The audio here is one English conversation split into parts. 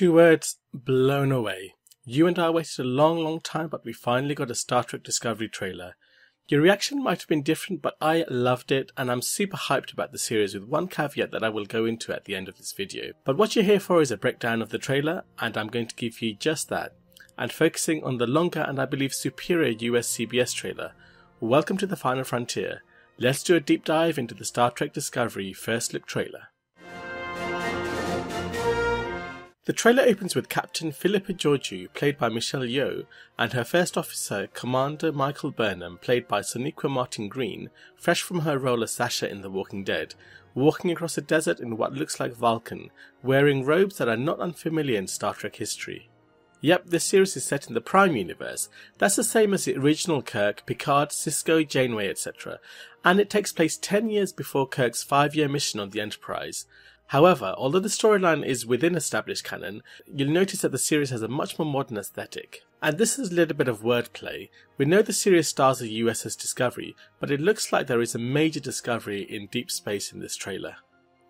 Two words, blown away. You and I waited a long time, but we finally got a Star Trek Discovery trailer. Your reaction might have been different, but I loved it, and I'm super hyped about the series with one caveat that I will go into at the end of this video. But what you're here for is a breakdown of the trailer, and I'm going to give you just that, and focusing on the longer and I believe superior US CBS trailer. Welcome to the final frontier. Let's do a deep dive into the Star Trek Discovery first look trailer. The trailer opens with Captain Philippa Georgiou, played by Michelle Yeoh, and her first officer, Commander Michael Burnham, played by Sonequa Martin Green, fresh from her role as Sasha in The Walking Dead, walking across a desert in what looks like Vulcan, wearing robes that are not unfamiliar in Star Trek history. Yep, this series is set in the Prime universe. That's the same as the original Kirk, Picard, Sisko, Janeway, etc. And it takes place 10 years before Kirk's 5-year mission on the Enterprise. However, although the storyline is within established canon, you'll notice that the series has a much more modern aesthetic. And this is a little bit of wordplay. We know the series stars the USS Discovery, but it looks like there is a major discovery in deep space in this trailer.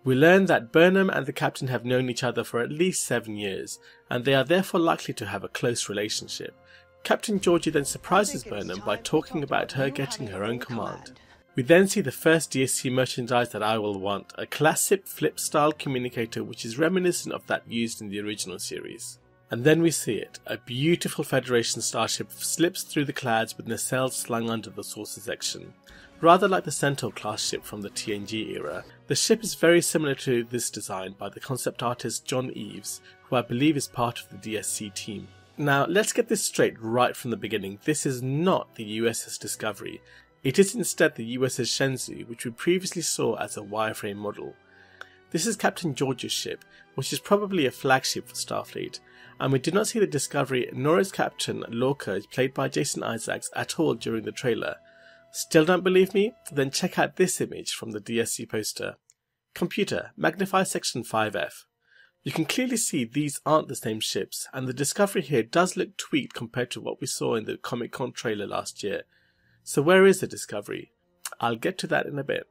We learn that Burnham and the captain have known each other for at least 7 years, and they are therefore likely to have a close relationship. Captain Georgiou then surprises Burnham by talking about her getting her own command. We then see the first DSC merchandise that I will want, a classic flip-style communicator which is reminiscent of that used in the original series. And then we see it. A beautiful Federation starship slips through the clouds with nacelles slung under the saucer section. Rather like the Centaur class ship from the TNG era, the ship is very similar to this design by the concept artist John Eves, who I believe is part of the DSC team. Now let's get this straight right from the beginning. This is not the USS Discovery. It is instead the USS Shenzhou, which we previously saw as a wireframe model. This is Captain Georgiou's ship, which is probably a flagship for Starfleet, and we did not see the Discovery nor its captain Lorca, played by Jason Isaacs, at all during the trailer. Still don't believe me? Then check out this image from the DSC poster. Computer, magnify section 5F. You can clearly see these aren't the same ships, and the Discovery here does look tweaked compared to what we saw in the Comic-Con trailer last year. So where is the Discovery? I'll get to that in a bit.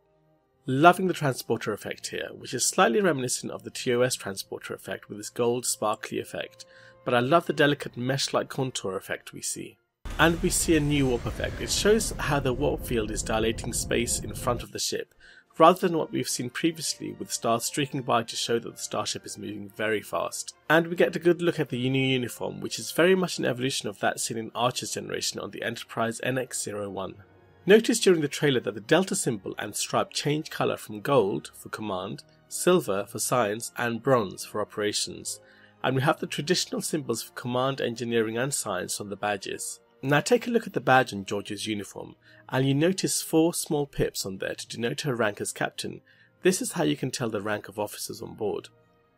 Loving the transporter effect here, which is slightly reminiscent of the TOS transporter effect with its gold sparkly effect, but I love the delicate mesh-like contour effect we see. And we see a new warp effect. It shows how the warp field is dilating space in front of the ship, rather than what we've seen previously with stars streaking by to show that the starship is moving very fast. And we get a good look at the new uniform, which is very much an evolution of that seen in Archer's generation on the Enterprise NX-01. Notice during the trailer that the Delta symbol and stripe change colour from gold for command, silver for science, and bronze for operations. And we have the traditional symbols for command, engineering and science on the badges. Now take a look at the badge on Georgiou's uniform, and you notice 4 small pips on there to denote her rank as captain. This is how you can tell the rank of officers on board.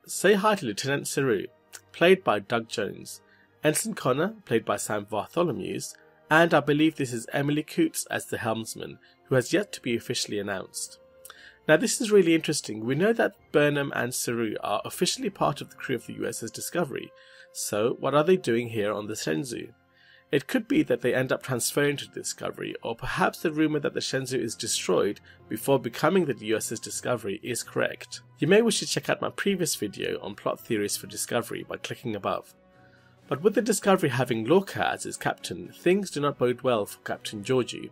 Say hi to Lieutenant Saru, played by Doug Jones, Ensign Connor, played by Sam Bartholomew's, and I believe this is Emily Coots as the helmsman, who has yet to be officially announced. Now this is really interesting. We know that Burnham and Saru are officially part of the crew of the USS Discovery, so what are they doing here on the Shenzhou? It could be that they end up transferring to the Discovery, or perhaps the rumour that the Shenzhou is destroyed before becoming the USS Discovery is correct. You may wish to check out my previous video on plot theories for Discovery by clicking above. But with the Discovery having Lorca as its captain, things do not bode well for Captain Georgiou.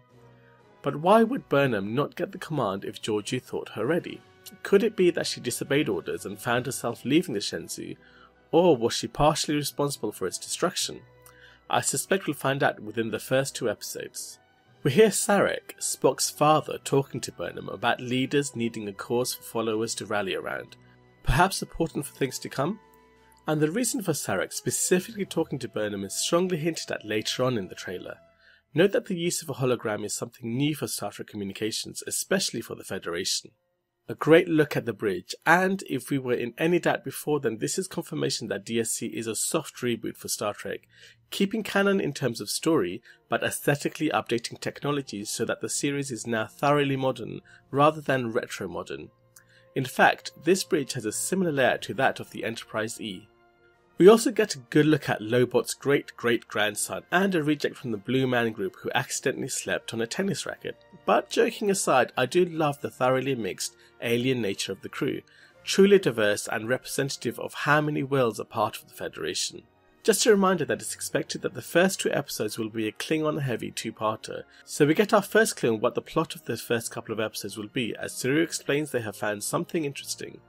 But why would Burnham not get the command if Georgiou thought her ready? Could it be that she disobeyed orders and found herself leaving the Shenzhou, or was she partially responsible for its destruction? I suspect we'll find out within the first 2 episodes. We hear Sarek, Spock's father, talking to Burnham about leaders needing a cause for followers to rally around, perhaps important for things to come? And the reason for Sarek specifically talking to Burnham is strongly hinted at later on in the trailer. Note that the use of a hologram is something new for Star Trek communications, especially for the Federation. A great look at the bridge, and if we were in any doubt before then, this is confirmation that DSC is a soft reboot for Star Trek, keeping canon in terms of story, but aesthetically updating technologies so that the series is now thoroughly modern rather than retro-modern. In fact, this bridge has a similar layout to that of the Enterprise E. We also get a good look at Lobot's great-great-grandson and a reject from the Blue Man Group who accidentally slept on a tennis racket. But joking aside, I do love the thoroughly mixed alien nature of the crew. truly diverse and representative of how many worlds are part of the Federation. Just a reminder that it's expected that the first 2 episodes will be a Klingon-heavy 2-parter, so we get our first clue on what the plot of the first couple of episodes will be as Saru explains they have found something interesting.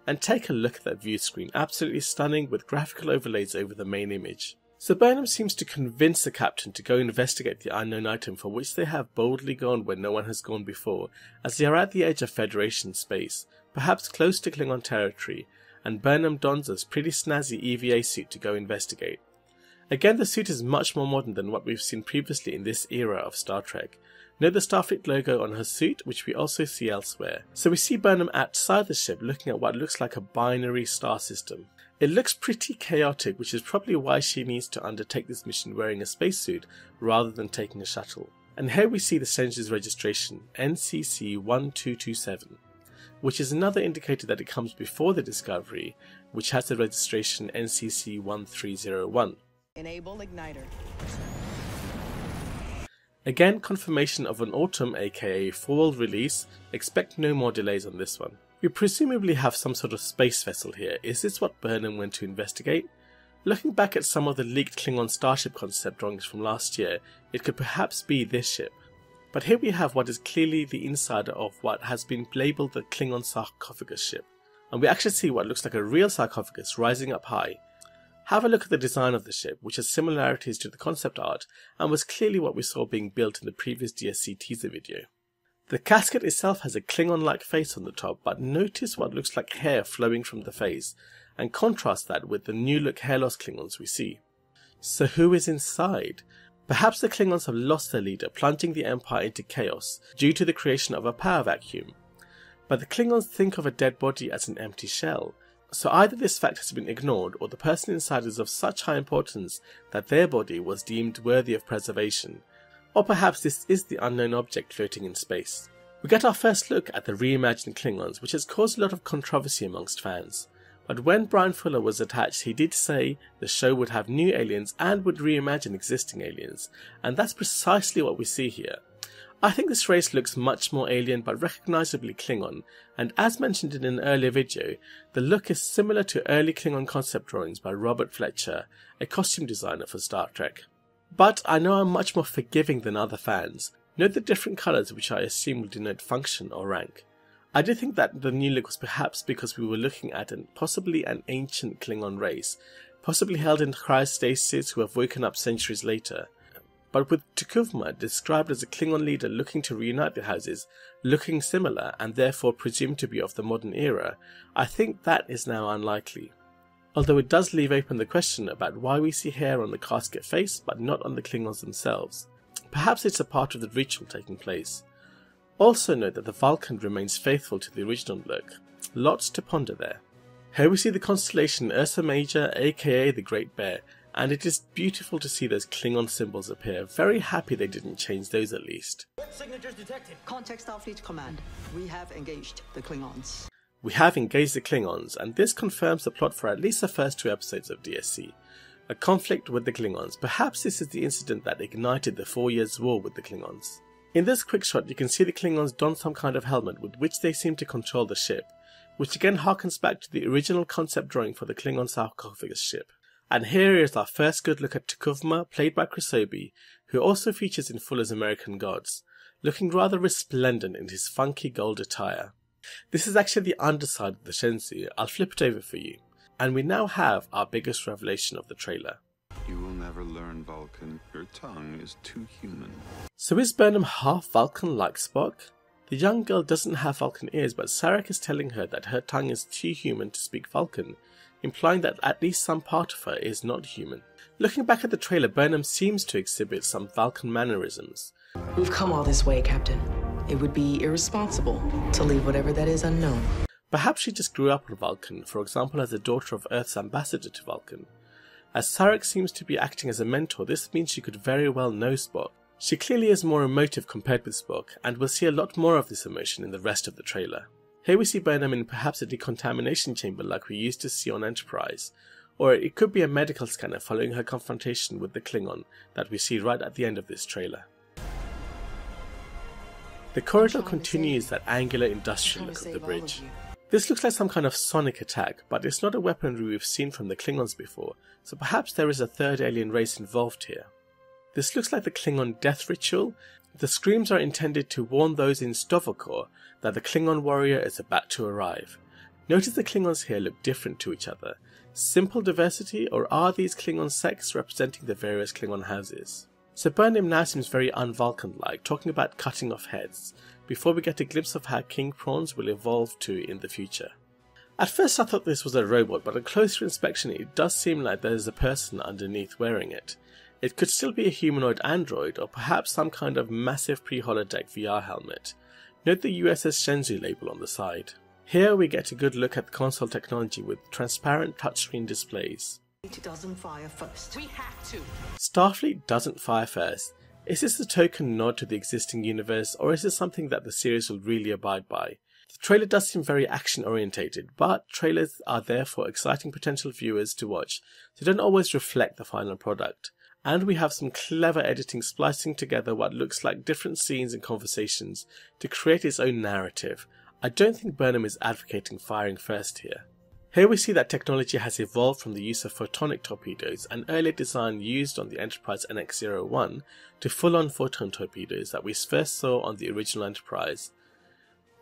And take a look at that view screen, absolutely stunning with graphical overlays over the main image. So Burnham seems to convince the captain to go investigate the unknown item for which they have boldly gone where no one has gone before, as they are at the edge of Federation space, perhaps close to Klingon territory, and Burnham dons a pretty snazzy EVA suit to go investigate. Again, the suit is much more modern than what we've seen previously in this era of Star Trek. Note the Starfleet logo on her suit, which we also see elsewhere. So we see Burnham outside the ship looking at what looks like a binary star system. It looks pretty chaotic, which is probably why she needs to undertake this mission wearing a spacesuit rather than taking a shuttle. And here we see the Sentinel's registration, NCC-1227. Which is another indicator that it comes before the Discovery, which has the registration NCC-1301. Enable igniter. Again, confirmation of an autumn aka fall release, expect no more delays on this one. We presumably have some sort of space vessel here. Is this what Burnham went to investigate? Looking back at some of the leaked Klingon starship concept drawings from last year, it could perhaps be this ship. But here we have what is clearly the insider of what has been labelled the Klingon sarcophagus ship, and we actually see what looks like a real sarcophagus rising up high. Have a look at the design of the ship, which has similarities to the concept art and was clearly what we saw being built in the previous DSC teaser video. The casket itself has a Klingon-like face on the top, but notice what looks like hair flowing from the face, and contrast that with the new look hairless Klingons we see. So who is inside? Perhaps the Klingons have lost their leader, plunging the Empire into chaos due to the creation of a power vacuum. But the Klingons think of a dead body as an empty shell, so either this fact has been ignored or the person inside is of such high importance that their body was deemed worthy of preservation. Or perhaps this is the unknown object floating in space. We get our first look at the reimagined Klingons, which has caused a lot of controversy amongst fans. But when Bryan Fuller was attached, he did say the show would have new aliens and would reimagine existing aliens, and that's precisely what we see here. I think this race looks much more alien but recognisably Klingon, and as mentioned in an earlier video, the look is similar to early Klingon concept drawings by Robert Fletcher, a costume designer for Star Trek. But I know I'm much more forgiving than other fans. Note the different colours, which I assume will denote function or rank. I do think that the new look was perhaps because we were looking at possibly an ancient Klingon race, possibly held in cryostasis who have woken up centuries later. But with T'Kuvma described as a Klingon leader looking to reunite the houses, looking similar and therefore presumed to be of the modern era, I think that is now unlikely. Although it does leave open the question about why we see hair on the casket face but not on the Klingons themselves. Perhaps it's a part of the ritual taking place. Also note that the Vulcan remains faithful to the original look. Lots to ponder there. Here we see the constellation Ursa Major, aka the Great Bear, and it is beautiful to see those Klingon symbols appear. Very happy they didn't change those at least. Signatures detected. Contact Starfleet Command. We have engaged the Klingons. We have engaged the Klingons, and this confirms the plot for at least the first 2 episodes of DSC. A conflict with the Klingons. Perhaps this is the incident that ignited the 4 years war with the Klingons. In this quick shot you can see the Klingons don some kind of helmet with which they seem to control the ship, which again harkens back to the original concept drawing for the Klingon sarcophagus ship. And here is our first good look at T'Kuvma, played by Chris Obi, who also features in Fuller's American Gods, looking rather resplendent in his funky gold attire. This is actually the underside of the Shenzhou. I'll flip it over for you. And we now have our biggest revelation of the trailer. You will never learn, Vulcan. Your tongue is too human. So is Burnham half Vulcan like Spock? The young girl doesn't have Vulcan ears, but Sarek is telling her that her tongue is too human to speak Vulcan, implying that at least some part of her is not human. Looking back at the trailer, Burnham seems to exhibit some Vulcan mannerisms. We've come all this way, Captain. It would be irresponsible to leave whatever that is unknown. Perhaps she just grew up on Vulcan, for example as the daughter of Earth's ambassador to Vulcan. As Sarek seems to be acting as a mentor, this means she could very well know Spock. She clearly is more emotive compared with Spock, and we'll see a lot more of this emotion in the rest of the trailer. Here we see Burnham in perhaps a decontamination chamber like we used to see on Enterprise, or it could be a medical scanner following her confrontation with the Klingon that we see right at the end of this trailer. The corridor continues that angular industrial look of the bridge. This looks like some kind of sonic attack, but it's not a weaponry we've seen from the Klingons before, so perhaps there is a third alien race involved here. This looks like the Klingon death ritual. The screams are intended to warn those in Stavokor that the Klingon warrior is about to arrive. Notice the Klingons here look different to each other. Simple diversity, or are these Klingon sects representing the various Klingon houses? So Burnham now seems very un-Vulcan-like, talking about cutting off heads, before we get a glimpse of how King Prawns will evolve to in the future. At first I thought this was a robot, but on closer inspection it does seem like there is a person underneath wearing it. It could still be a humanoid android, or perhaps some kind of massive pre-holodeck VR helmet. Note the USS Shenzhou label on the side. Here we get a good look at the console technology with transparent touchscreen displays. It doesn't fire first. We have to. Starfleet doesn't fire first. Is this a token nod to the existing universe, or is this something that the series will really abide by? The trailer does seem very action orientated, but trailers are there for exciting potential viewers to watch, so don't always reflect the final product. And we have some clever editing splicing together what looks like different scenes and conversations to create its own narrative. I don't think Burnham is advocating firing first here. Here we see that technology has evolved from the use of photonic torpedoes, an earlier design used on the Enterprise NX-01, to full-on photon torpedoes that we first saw on the original Enterprise.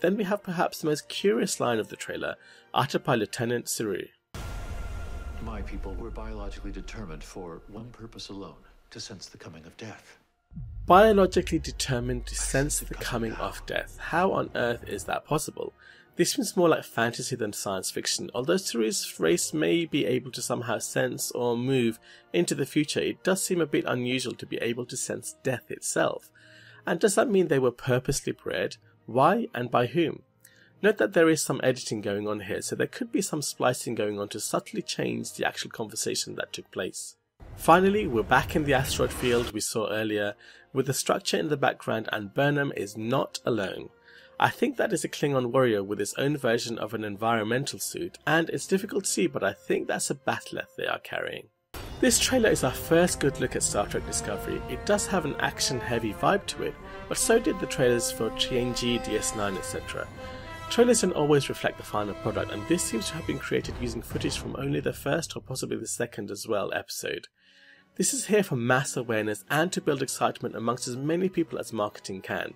Then we have perhaps the most curious line of the trailer, uttered by Lieutenant Saru. My people were biologically determined for one purpose alone, to sense the coming of death. Biologically determined to sense the coming of death. How on earth is that possible? This seems more like fantasy than science fiction. Although Saru's race may be able to somehow sense or move into the future, it does seem a bit unusual to be able to sense death itself. And does that mean they were purposely bred? Why and by whom? Note that there is some editing going on here, so there could be some splicing going on to subtly change the actual conversation that took place. Finally, we're back in the asteroid field we saw earlier, with the structure in the background, and Burnham is not alone. I think that is a Klingon warrior with his own version of an environmental suit, and it's difficult to see, but I think that's a bat'leth they are carrying. This trailer is our first good look at Star Trek Discovery. It does have an action-heavy vibe to it, but so did the trailers for TNG, DS9, etc. Trailers don't always reflect the final product, and this seems to have been created using footage from only the first, or possibly the second as well, episode. This is here for mass awareness and to build excitement amongst as many people as marketing can.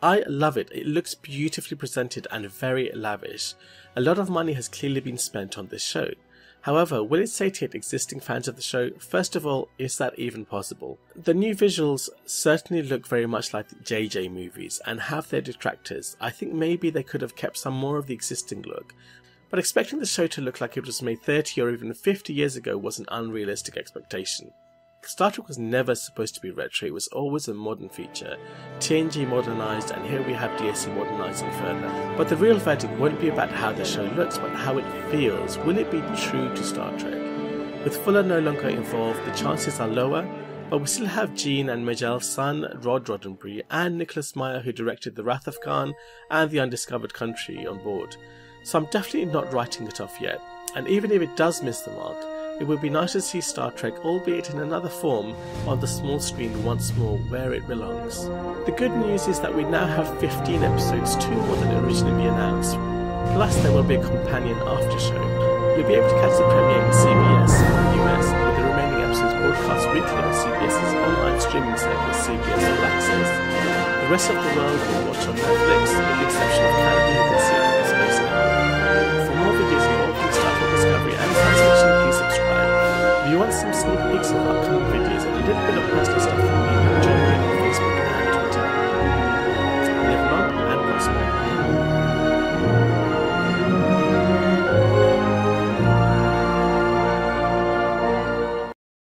I love it. It looks beautifully presented and very lavish. A lot of money has clearly been spent on this show. However, will it satiate existing fans of the show? First of all, is that even possible? The new visuals certainly look very much like the JJ movies and have their detractors. I think maybe they could have kept some more of the existing look, but expecting the show to look like it was made 30 or even 50 years ago was an unrealistic expectation. Star Trek was never supposed to be retro, it was always a modern feature. TNG modernised, and here we have DSC modernising further. But the real verdict won't be about how the show looks, but how it feels. Will it be true to Star Trek? With Fuller no longer involved, the chances are lower, but we still have Gene and Magel's son, Rod Roddenberry, and Nicholas Meyer, who directed The Wrath of Khan and The Undiscovered Country, on board. So I'm definitely not writing it off yet, and even if it does miss the mark, it would be nice to see Star Trek, albeit in another form, on the small screen once more where it belongs. The good news is that we now have 15 episodes, 2 more than originally announced. Plus there will be a companion after show. You'll be able to catch the premiere in CBS in the US, with the remaining episodes broadcast weekly on CBS's online streaming service, CBS All Access. The rest of the world will watch on Netflix, with the exception of Canada, who can see it on Space Now. For more videos involving Star Trek Discovery and science fiction, please subscribe. If you want some sneak peeks of upcoming videos and a little bit of personal